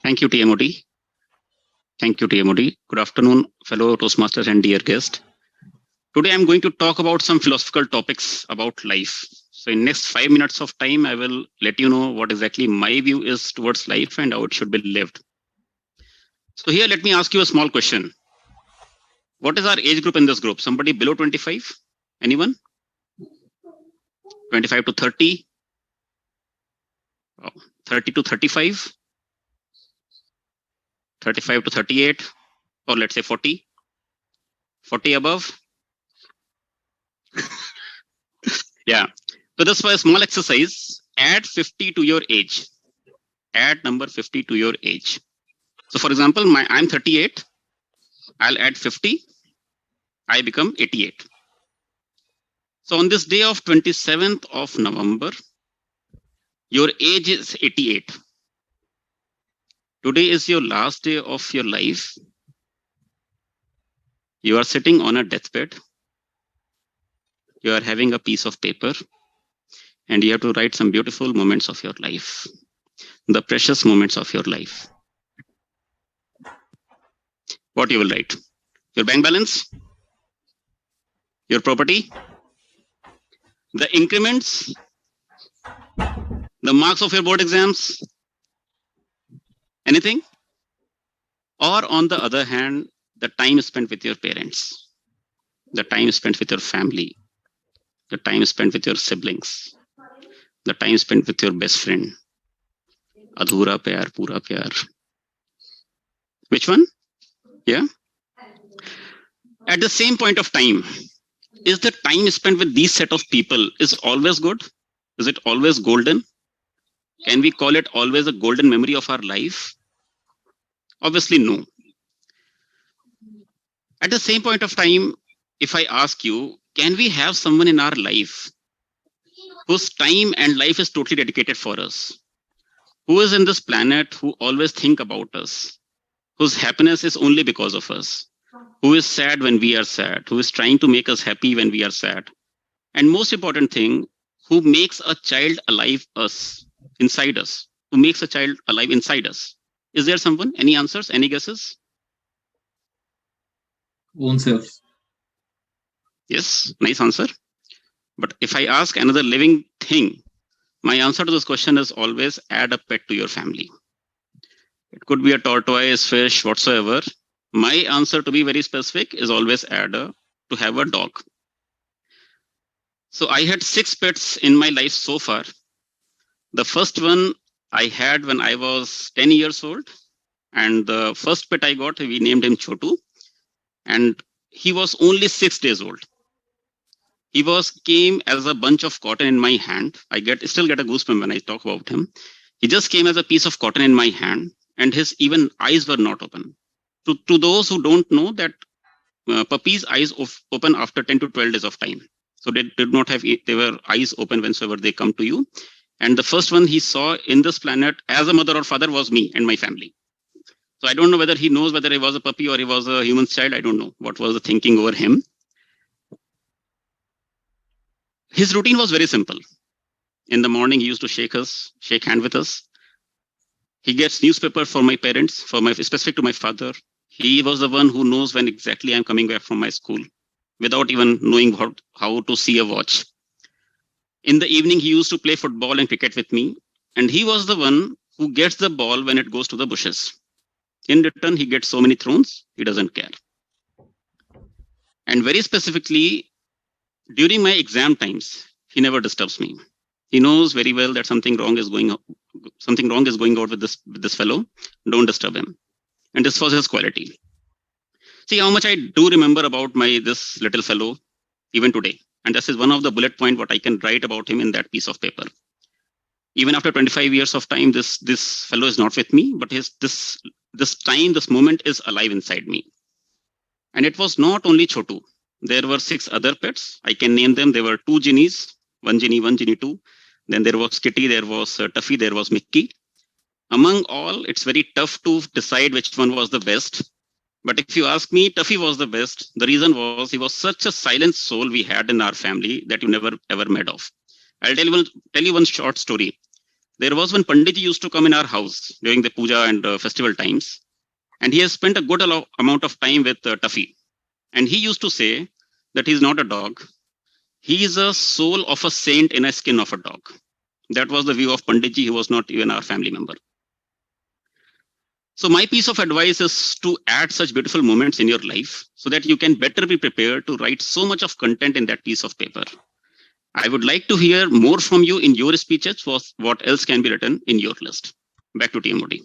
Thank you, TMOD. Thank you, TMOD. Good afternoon, fellow Toastmasters and dear guest. Today, I'm going to talk about some philosophical topics about life. So in next 5 minutes of time, I will let you know what exactly my view is towards life and how it should be lived. So here, let me ask you a small question. What is our age group in this group? Somebody below 25? Anyone? 25 to 30? 30 to 35? 35 to 38? Or let's say 40? 40 above? Yeah. So this was a small exercise. Add 50 to your age. Add number 50 to your age. So for example, I'm 38. I'll add 50. I become 88. So on this day of 27th of November, your age is 88. Today is your last day of your life. You are sitting on a deathbed. You are having a piece of paper and you have to write some beautiful moments of your life, the precious moments of your life. What you will write? Your bank balance, your property, the increments, the marks of your board exams, anything? Or on the other hand, the time spent with your parents, the time spent with your family, the time spent with your siblings, the time spent with your best friend. Adhura pyar, pura pyar. Which one? Yeah. At the same point of time, is the time spent with these set of people is always good? Is it always golden? Can we call it always a golden memory of our life? Obviously, no. At the same point of time, if I ask you, can we have someone in our life whose time and life is totally dedicated for us? Who is in this planet who always think about us? Whose happiness is only because of us? Who is sad when we are sad? Who is trying to make us happy when we are sad? And most important thing, who makes a child alive inside us? Who makes a child alive inside us? Is there someone? Any answers? Any guesses? Own self. Yes, nice answer. But if I ask another living thing, my answer to this question is always add a pet to your family. It could be a tortoise, fish, whatsoever. My answer, to be very specific, is always to have a dog. So I had 6 pets in my life so far. The first one I had when I was 10 years old. And the first pet I got, we named him Chotu. And he was only 6 days old. He came as a bunch of cotton in my hand. I still get a goosebump when I talk about him. He just came as a piece of cotton in my hand, and his even eyes were not open. To those who don't know that puppies' eyes open after 10 to 12 days of time. So they did not have, they were eyes open whenever they come to you. And the first one he saw in this planet as a mother or father was me and my family. So I don't know whether he knows whether he was a puppy or he was a human child. I don't know what was the thinking over him. His routine was very simple. In the morning, he used to shake hand with us. He gets newspaper for my parents, specific to my father. He was the one who knows when exactly I'm coming back from my school without even knowing how to see a watch. In the evening, he used to play football and cricket with me. And he was the one who gets the ball when it goes to the bushes. In return, he gets so many thrones, he doesn't care. And very specifically, during my exam times, he never disturbs me. He knows very well that something wrong is going out with this fellow. Don't disturb him. And this was his quality. See how much I do remember about this little fellow even today. And this is one of the bullet point what I can write about him in that piece of paper. Even after 25 years of time, this fellow is not with me, but this moment is alive inside me. And it was not only Chotu. There were 6 other pets. I can name them. There were 2 genies, one genie 2. Then there was Kitty, there was Tuffy, there was Mickey. Among all, it's very tough to decide which one was the best. But if you ask me, Tuffy was the best. The reason was he was such a silent soul we had in our family that you never ever met of. I'll tell you one short story. There was one Panditji used to come in our house during the puja and festival times, and he has spent a good amount of time with Tuffy. And he used to say that he's not a dog. He is a soul of a saint in a skin of a dog. That was the view of Panditji. He was not even our family member. So my piece of advice is to add such beautiful moments in your life so that you can better be prepared to write so much of content in that piece of paper. I would like to hear more from you in your speeches. What else can be written in your list? Back to TMOD.